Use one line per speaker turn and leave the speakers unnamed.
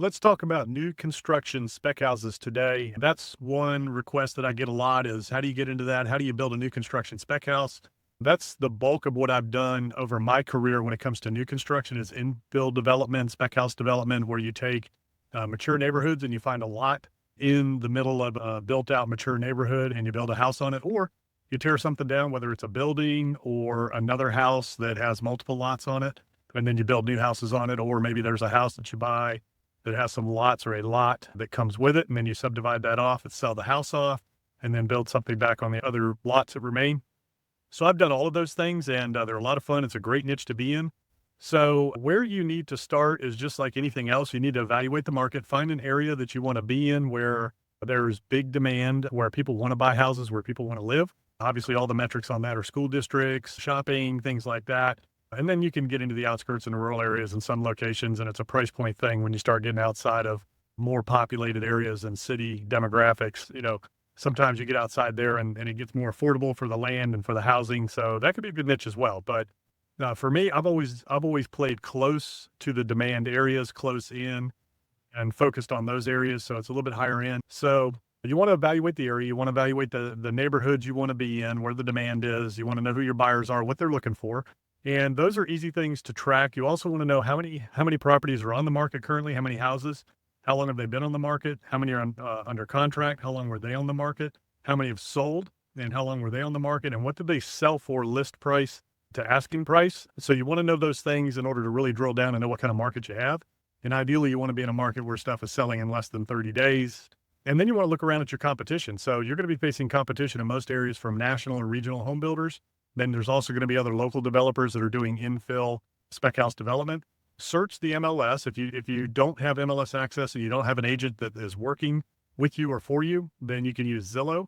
Let's talk about new construction spec houses today. That's one request that I get a lot is how do you get into that? How do you build a new construction spec house? That's the bulk of what I've done over my career when it comes to new construction is infill development, spec house development, where you take mature neighborhoods and you find a lot in the middle of a built out mature neighborhood and you build a house on it, or you tear something down, whether it's a building or another house that has multiple lots on it, and then you build new houses on it, or maybe there's a house that you buy that has some lots or a lot that comes with it. And then you subdivide that off and sell the house off and then build something back on the other lots that remain. So I've done all of those things and they're a lot of fun. It's a great niche to be in. So where you need to start is just like anything else. You need to evaluate the market, find an area that you want to be in where there's big demand, where people want to buy houses, where people want to live. Obviously, all the metrics on that are school districts, shopping, things like that. And then you can get into the outskirts and rural areas in some locations, and it's a price point thing when you start getting outside of more populated areas and city demographics. Sometimes you get outside there and it gets more affordable for the land and for the housing. So that could be a good niche as well. But for me, I've always played close to the demand areas, close in, and focused on those areas. So it's a little bit higher end. So you want to evaluate the area. You want to evaluate the neighborhoods you want to be in, where the demand is. You want to know who your buyers are, what they're looking for. And those are easy things to track. You also want to know how many properties are on the market currently, how many houses, how long have they been on the market, how many are under contract, how long were they on the market, how many have sold, and how long were they on the market, and what did they sell for list price to asking price. So you want to know those things in order to really drill down and know what kind of market you have. And ideally, you want to be in a market where stuff is selling in less than 30 days. And then you want to look around at your competition. So you're going to be facing competition in most areas from national and regional home builders. Then there's also going to be other local developers that are doing infill spec house development. Search the MLS. If you don't have MLS access and you don't have an agent that is working with you or for you, then you can use Zillow.